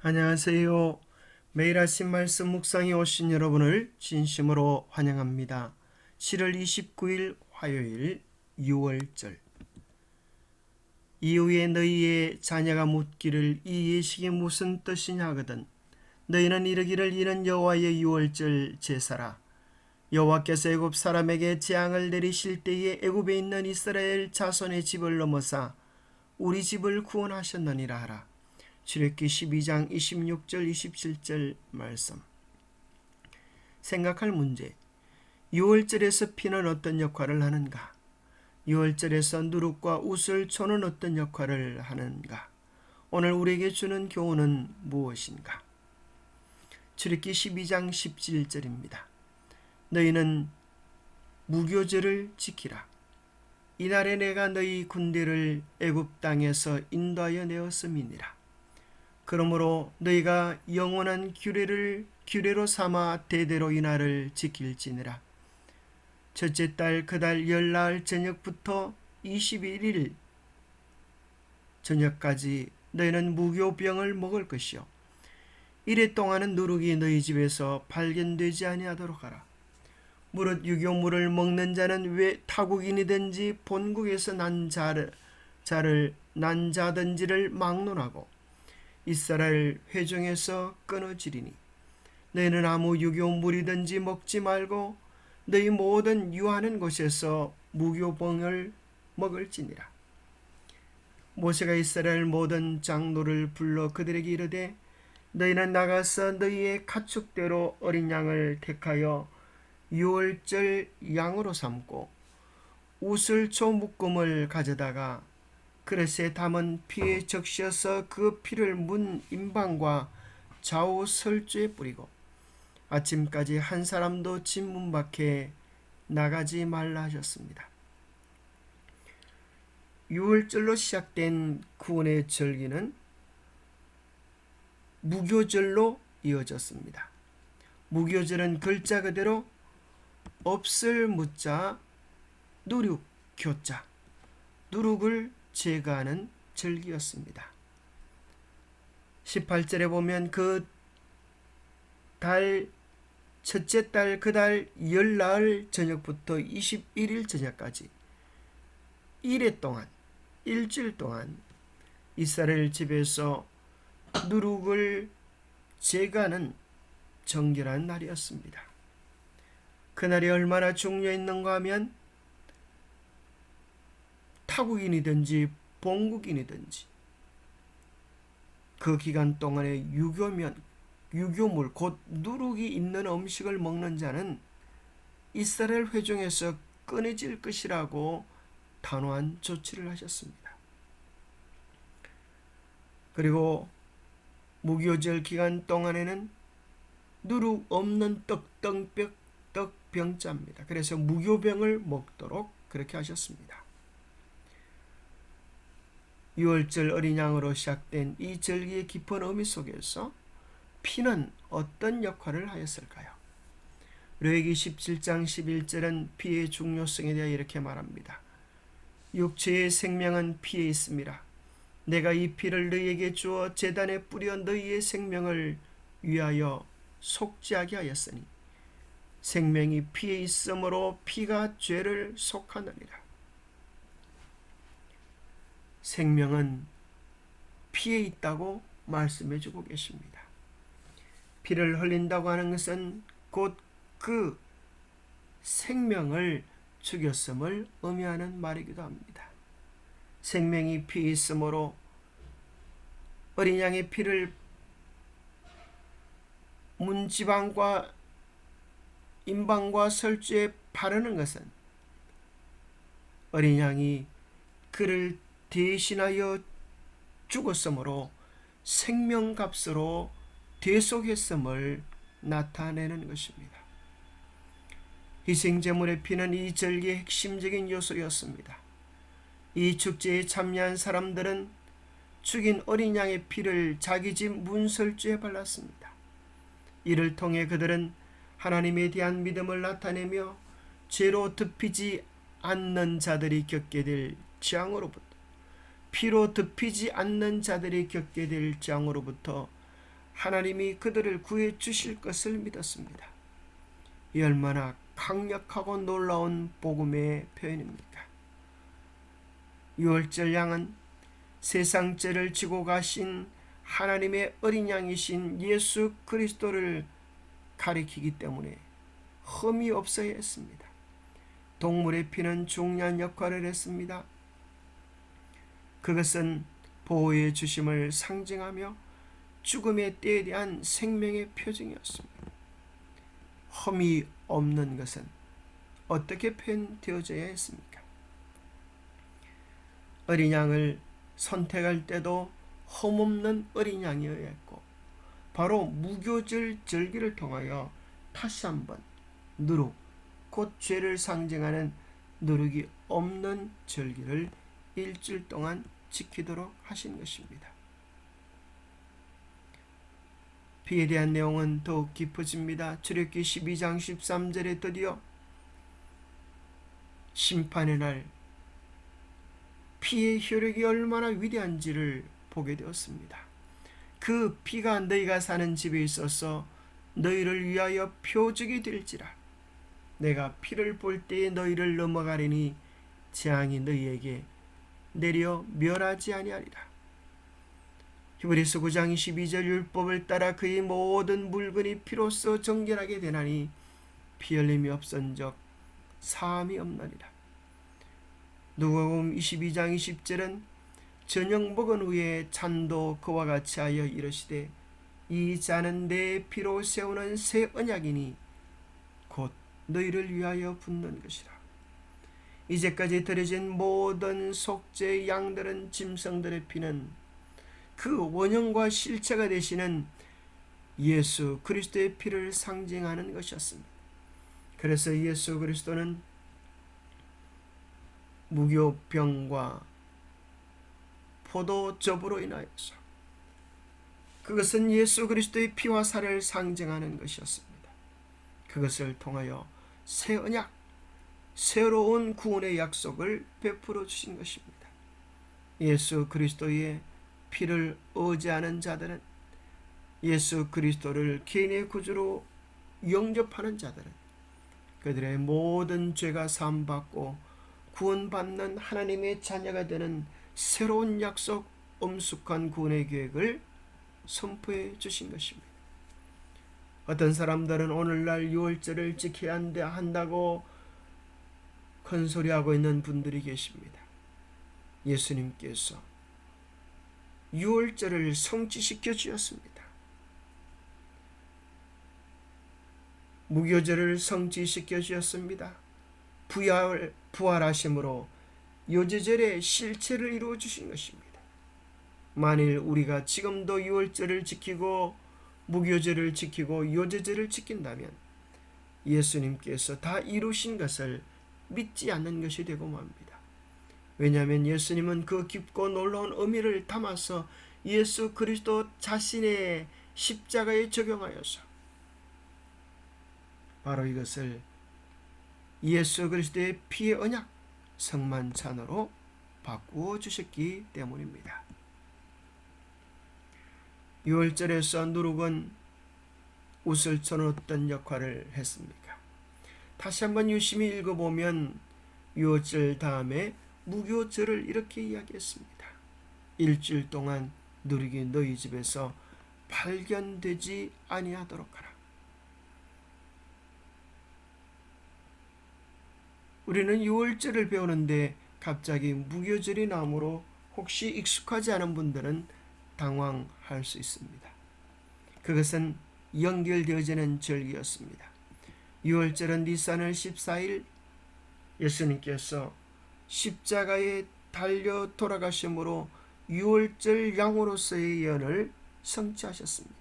안녕하세요. 매일 아침 말씀 묵상에 오신 여러분을 진심으로 환영합니다. 7월 29일 화요일 6월절. 이후에 너희의 자녀가 묻기를 이 예식이 무슨 뜻이냐 하거든 너희는 이르기를 이는 여호와의 6월절 제사라. 여호와께서 애굽 사람에게 재앙을 내리실 때에 애굽에 있는 이스라엘 자손의 집을 넘어사 우리 집을 구원하셨느니라 하라. 출애굽기 12장 26절 27절 말씀. 생각할 문제. 6월절에서 피는 어떤 역할을 하는가? 6월절에서 누룩과 우슬초는 어떤 역할을 하는가? 오늘 우리에게 주는 교훈은 무엇인가? 출애굽기 12장 17절입니다. 너희는 무교절을 지키라. 이날에 내가 너희 군대를 애굽 땅에서 인도하여 내었음이니라. 그러므로 너희가 영원한 규례로 삼아 대대로 이날을 지킬지니라. 첫째 달 그 달 열나흘 저녁부터 21일 저녁까지 너희는 무교병을 먹을 것이요 이래 동안은 누룩이 너희 집에서 발견되지 아니하도록 하라. 무릇 유교물을 먹는 자는 왜 타국인이든지 본국에서 난 자든지를 막론하고 이스라엘 회중에서 끊어지리니 너희는 아무 유교물이든지 먹지 말고 너희 모든 유하는 곳에서 무교병을 먹을지니라. 모세가 이스라엘 모든 장로를 불러 그들에게 이르되 너희는 나가서 너희의 가축대로 어린 양을 택하여 유월절 양으로 삼고 우슬초 묶음을 가져다가 그릇에 담은 피에 적셔서 그 피를 문 임방과 좌우 설주에 뿌리고 아침까지 한 사람도 집 문 밖에 나가지 말라 하셨습니다. 6월절로 시작된 구원의 절기는 무교절로 이어졌습니다. 무교절은 글자 그대로 없을 무자 누룩 교자 누룩을 제거하는 절기였습니다. 18절에 보면 그 달 첫째 달 그 달 열나흘 저녁부터 21일 저녁까지 일주일 동안 이스라엘 집에서 누룩을 제거하는 정결한 날이었습니다. 그날이 얼마나 중요했는가 하면 타국인이든지 본국인이든지 그 기간 동안에 유교물 곧 누룩이 있는 음식을 먹는 자는 이스라엘 회중에서 끊어질 것이라고 단호한 조치를 하셨습니다. 그리고 무교절 기간 동안에는 누룩 없는 떡병자입니다. 그래서 무교병을 먹도록 그렇게 하셨습니다. 6월절 어린 양으로 시작된 이 절기의 깊은 의미 속에서 피는 어떤 역할을 하였을까요? 레위기 17장 11절은 피의 중요성에 대해 이렇게 말합니다. 육체의 생명은 피에 있음이라. 내가 이 피를 너희에게 주어 제단에 뿌려 너희의 생명을 위하여 속죄하게 하였으니 생명이 피에 있으므로 피가 죄를 속하느니라. 생명은 피에 있다고 말씀해주고 계십니다. 피를 흘린다고 하는 것은 곧 그 생명을 죽였음을 의미하는 말이기도 합니다. 생명이 피에 있으므로 어린 양의 피를 문지방과 임방과 설주에 바르는 것은 어린 양이 그를 대신하여 죽었으므로 생명값으로 대속했음을 나타내는 것입니다. 희생제물의 피는 이 절기의 핵심적인 요소였습니다. 이 축제에 참여한 사람들은 죽인 어린 양의 피를 자기 집 문설주에 발랐습니다. 이를 통해 그들은 하나님에 대한 믿음을 나타내며 죄로 덮이지 않는 자들이 겪게 될 재앙으로부터 피로 덮이지 않는 자들이 겪게 될 재앙으로부터 하나님이 그들을 구해 주실 것을 믿었습니다. 이 얼마나 강력하고 놀라운 복음의 표현입니까? 유월절 양은 세상 죄를 지고 가신 하나님의 어린 양이신 예수 그리스도를 가리키기 때문에 흠이 없어야 했습니다. 동물의 피는 중요한 역할을 했습니다. 그것은 보호해 주심을 상징하며 죽음의 때에 대한 생명의 표징이었습니다. 흠이 없는 것은 어떻게 표현되어져야 했습니까? 어린 양을 선택할 때도 흠없는 어린 양이어야 했고, 바로 무교절 절기를 통하여 다시 한번 누룩, 곧 죄를 상징하는 누룩이 없는 절기를 일주일 동안 지키도록 하신 것입니다. 피에 대한 내용은 더욱 깊어집니다. 출애굽기 12장 13절에 드디어 심판의 날 피의 효력이 얼마나 위대한지를 보게 되었습니다. 그 피가 너희가 사는 집에 있어서 너희를 위하여 표적이 될지라. 내가 피를 볼 때에 너희를 넘어가리니 재앙이 너희에게 내려 멸하지 아니하리라. 히브리서 9장 22절 율법을 따라 그의 모든 물건이 피로써 정결하게 되나니 피 흘림이 없은적 사함이 없나니라. 누가복음 22장 20절은 저녁 먹은 후에 잔도 그와 같이 하여 이르시되 이 잔은 내 피로 세우는 새 언약이니 곧 너희를 위하여 붓는 것이라. 이제까지 드려진 모든 속죄 양들은 짐승들의 피는 그 원형과 실체가 되시는 예수 그리스도의 피를 상징하는 것이었습니다. 그래서 예수 그리스도는 무교병과 포도즙으로 인하여서, 그것은 예수 그리스도의 피와 살을 상징하는 것이었습니다. 그것을 통하여 새 언약, 새로운 구원의 약속을 베풀어 주신 것입니다. 예수 그리스도의 피를 의지하는 자들은, 예수 그리스도를 개인의 구주로 영접하는 자들은 그들의 모든 죄가 사함받고 구원받는 하나님의 자녀가 되는 새로운 약속, 엄숙한 구원의 계획을 선포해 주신 것입니다. 어떤 사람들은 오늘날 유월절을 지켜야 한다고 큰소리하고 있는 분들이 계십니다. 예수님께서 유월절을 성취시켜 주었습니다. 무교절을 성취시켜 주었습니다. 부활하심으로 요제절의 실체를 이루어 주신 것입니다. 만일 우리가 지금도 유월절을 지키고 무교절을 지키고 요제절을 지킨다면 예수님께서 다 이루신 것을 믿지 않는 것이 되고 맙니다. 왜냐하면 예수님은 그 깊고 놀라운 의미를 담아서 예수 그리스도 자신의 십자가에 적용하여서 바로 이것을 예수 그리스도의 피의 언약, 성만찬으로 바꾸어 주셨기 때문입니다. 유월절에서 누룩은 옷을 쳐놓던 역할을 했습니까? 다시 한번 유심히 읽어보면 유월절 다음에 무교절을 이렇게 이야기했습니다. 일주일 동안 누룩이 너희 집에서 발견되지 아니하도록 하라. 우리는 유월절을 배우는데 갑자기 무교절이 나오므로 혹시 익숙하지 않은 분들은 당황할 수 있습니다. 그것은 연결되어지는 절기였습니다. 유월절은 니산월 14일 예수님께서 십자가에 달려 돌아가심으로 유월절 양으로서의 예언을 성취하셨습니다.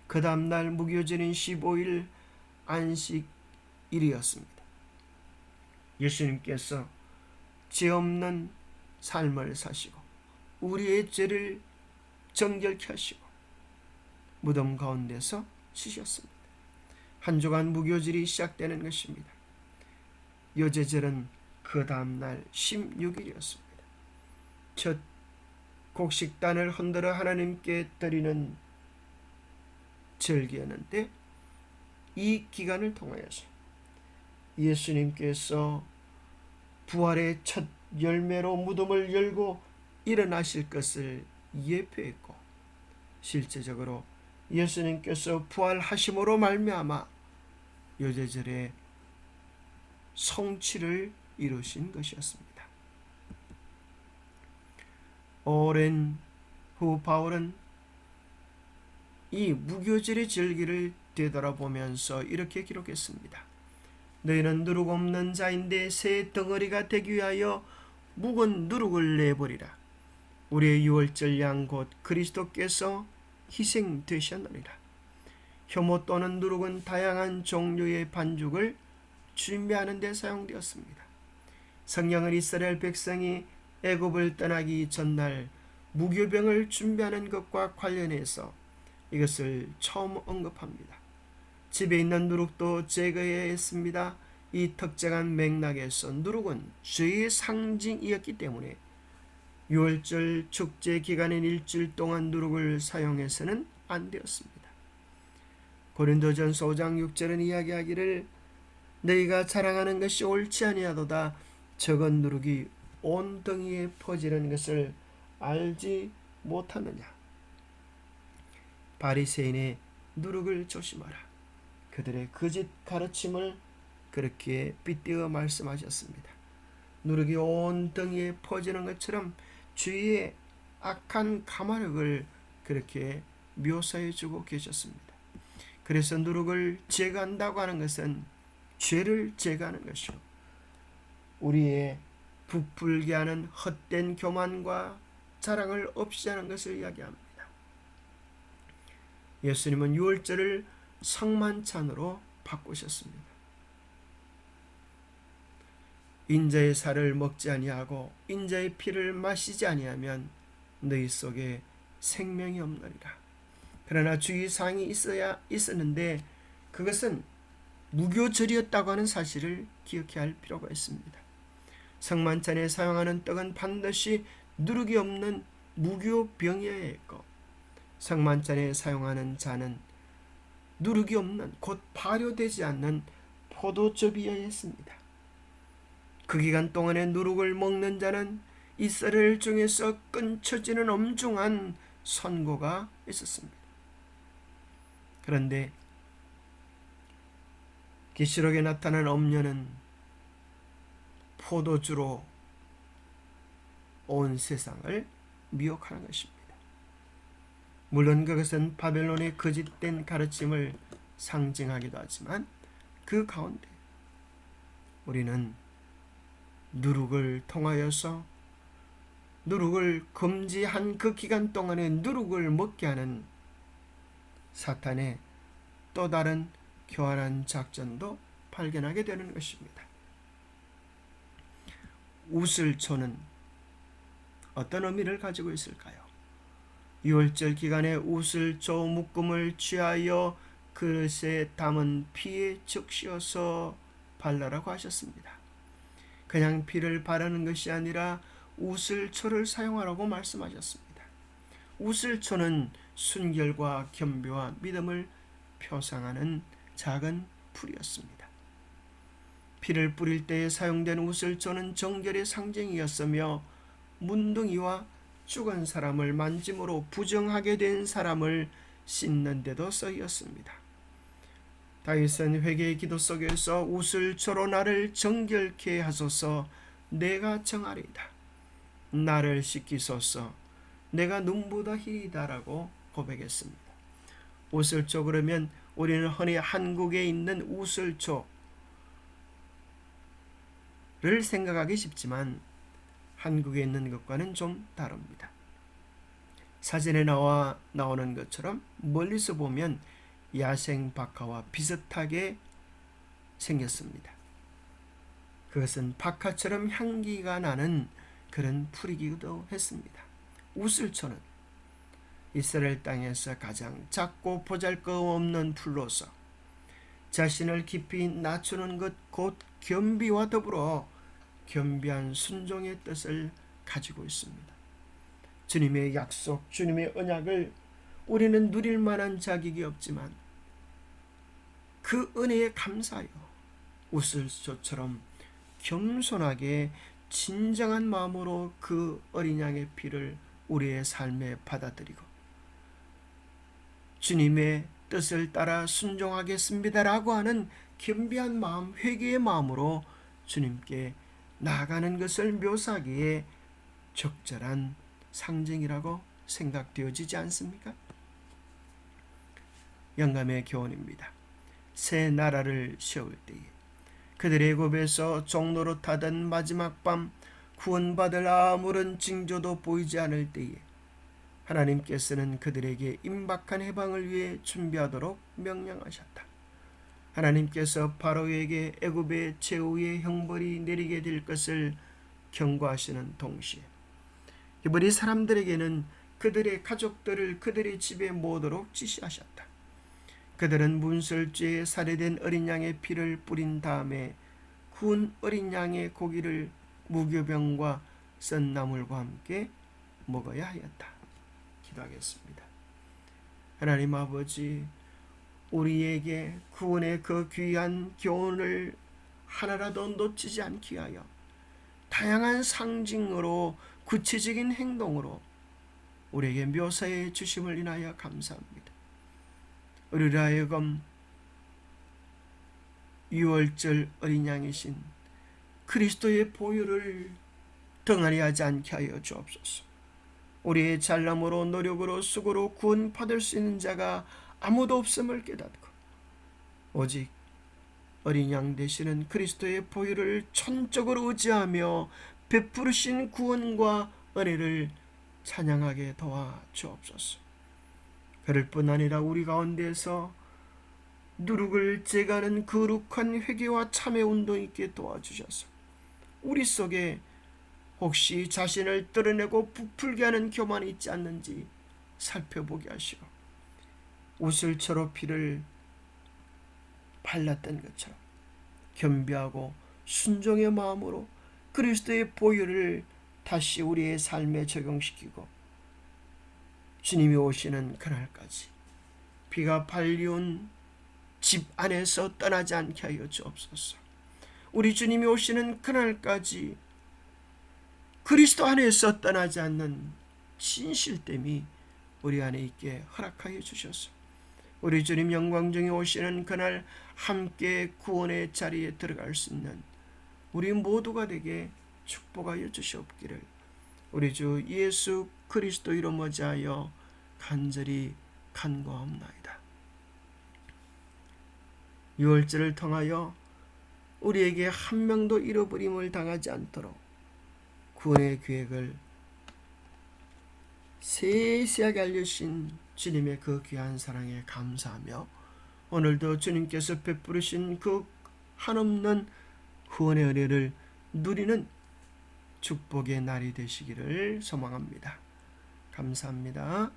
그 다음날 무교절인 15일 안식일이었습니다. 예수님께서 죄 없는 삶을 사시고 우리의 죄를 정결케 하시고 무덤 가운데서 쉬셨습니다. 한 주간 무교절이 시작되는 것입니다. 요제절은 그 다음날 16일이었습니다. 첫 곡식단을 흔들어 하나님께 드리는 절기였는데 이 기간을 통하여서 예수님께서 부활의 첫 열매로 무덤을 열고 일어나실 것을 예표했고 실제적으로 예수님께서 부활하심으로 말미암아 요제절의 성취를 이루신 것이었습니다. 오랜 후 바울은 이 무교절의 절기를 되돌아보면서 이렇게 기록했습니다. 너희는 누룩 없는 자인데 새 덩어리가 되기 위하여 묵은 누룩을 내버리라. 우리의 유월절 양 곧 그리스도께서 희생되셨느니라. 효모 또는 누룩은 다양한 종류의 반죽을 준비하는 데 사용되었습니다. 성경은 이스라엘 백성이 애굽을 떠나기 전날 무교병을 준비하는 것과 관련해서 이것을 처음 언급합니다. 집에 있는 누룩도 제거해야 했습니다. 이 특정한 맥락에서 누룩은 죄의 상징이었기 때문에 유월절 축제 기간인 일주일 동안 누룩을 사용해서는 안 되었습니다. 고린도전서 5장 6절은 이야기하기를 너희가 자랑하는 것이 옳지 아니하도다 적은 누룩이 온 덩이에 퍼지는 것을 알지 못하느냐. 바리새인의 누룩을 조심하라. 그들의 거짓 가르침을 그렇게 빗대어 말씀하셨습니다. 누룩이 온 덩이에 퍼지는 것처럼 주의 악한 가마력을 그렇게 묘사해 주고 계셨습니다. 그래서 누룩을 제거한다고 하는 것은 죄를 제거하는 것이요 우리의 부풀게 하는 헛된 교만과 자랑을 없이 하는 것을 이야기합니다. 예수님은 유월절을 성만찬으로 바꾸셨습니다. 인자의 살을 먹지 아니하고 인자의 피를 마시지 아니하면 너희 속에 생명이 없느니라. 그러나 주의사항이 있었는데 그것은 무교절이었다고 하는 사실을 기억해야 할 필요가 있습니다. 성만찬에 사용하는 떡은 반드시 누룩이 없는 무교병이어야 했고 성만찬에 사용하는 잔은 누룩이 없는 곧 발효되지 않는 포도즙이어야 했습니다. 그 기간 동안에 누룩을 먹는 자는 이스라엘 중에서 끊쳐지는 엄중한 선고가 있었습니다. 그런데 계시록에 나타난 엄녀는 포도주로 온 세상을 미혹하는 것입니다. 물론 그것은 바벨론의 거짓된 가르침을 상징하기도 하지만 그 가운데 우리는 누룩을 통하여서 누룩을 금지한 그 기간 동안에 누룩을 먹게 하는 사탄의 또 다른 교활한 작전도 발견하게 되는 것입니다. 우슬초는 어떤 의미를 가지고 있을까요? 유월절 기간에 우슬초 묶음을 취하여 그릇에 담은 피에 적시어서 발라라고 하셨습니다. 그냥 피를 바르는 것이 아니라 우슬초를 사용하라고 말씀하셨습니다. 우슬초는 순결과 겸비와 믿음을 표상하는 작은 풀이었습니다. 피를 뿌릴 때에 사용된 우슬초는 정결의 상징이었으며 문둥이와 죽은 사람을 만짐으로 부정하게 된 사람을 씻는 데도 쓰였습니다. 다윗은 회개의 기도 속에서 우슬초로 나를 정결케 하소서 내가 정하리이다. 나를 씻기소서 내가 눈보다 희리다라고 고백했습니다. 우슬초 그러면 우리는 흔히 한국에 있는 우슬초를 생각하기 쉽지만 한국에 있는 것과는 좀 다릅니다. 사진에 나오는 것처럼 멀리서 보면 야생 박하와 비슷하게 생겼습니다. 그것은 박하처럼 향기가 나는 그런 풀이기도 했습니다. 우슬초는 이스라엘 땅에서 가장 작고 보잘것없는 풀로서 자신을 깊이 낮추는 것 곧 겸비와 더불어 겸비한 순종의 뜻을 가지고 있습니다. 주님의 약속, 주님의 언약을 우리는 누릴 만한 자격이 없지만 그 은혜에 감사하여 우슬초처럼 겸손하게 진정한 마음으로 그 어린 양의 피를 우리의 삶에 받아들이고 주님의 뜻을 따라 순종하겠습니다라고 하는 겸비한 마음, 회개의 마음으로 주님께 나아가는 것을 묘사하기에 적절한 상징이라고 생각되어지지 않습니까? 영감의 교훈입니다. 새 나라를 세울 때에 그들의 애굽에서 종로로 타던 마지막 밤 구원받을 아무런 징조도 보이지 않을 때에 하나님께서는 그들에게 임박한 해방을 위해 준비하도록 명령하셨다. 하나님께서 바로에게 애굽의 최후의 형벌이 내리게 될 것을 경고하시는 동시에 이번이 사람들에게는 그들의 가족들을 그들의 집에 모으도록 지시하셨다. 그들은 문설주에 살해된 어린 양의 피를 뿌린 다음에 구운 어린 양의 고기를 무교병과 썬 나물과 함께 먹어야 하였다. 기도하겠습니다. 하나님 아버지, 우리에게 구원의 그 귀한 교훈을 하나라도 놓치지 않게 하여 다양한 상징으로 구체적인 행동으로 우리에게 묘사해 주심을 인하여 감사합니다. 우리를 하여금 유월절 어린 양이신 그리스도의 보혈을 등한히 하지 않게 하여 주옵소서. 우리의 잘남으로 노력으로 수고로 구원받을 수 있는 자가 아무도 없음을 깨닫고 오직 어린 양 되시는 그리스도의 보혈을 전적으로 의지하며 베푸르신 구원과 은혜를 찬양하게 도와 주옵소서. 그럴 뿐 아니라 우리 가운데서 누룩을 제거하는 거룩한 회개와 참회 운동이 있게 도와주셔서 우리 속에 혹시 자신을 드러내고 부풀게 하는 교만이 있지 않는지 살펴보게 하시고 우슬초로 피를 발랐던 것처럼 겸비하고 순종의 마음으로 그리스도의 보혈을 다시 우리의 삶에 적용시키고 주님이 오시는 그날까지 비가 발리운 집 안에서 떠나지 않게 하여 주옵소서. 우리 주님이 오시는 그날까지 그리스도 안에서 떠나지 않는 진실됨이 우리 안에 있게 허락하여 주셔서 우리 주님 영광 중에 오시는 그날 함께 구원의 자리에 들어갈 수 있는 우리 모두가 되게 축복하여 주시옵기를 우리 주 예수 그리스도 이름 어지하여 간절히 간구하옵나이다. 유월절을 통하여 우리에게 한 명도 잃어버림을 당하지 않도록 구원의 계획을 세세하게 알려주신 주님의 그 귀한 사랑에 감사하며 오늘도 주님께서 베푸르신 그 한없는 구원의 은혜를 누리는 축복의 날이 되시기를 소망합니다. 감사합니다.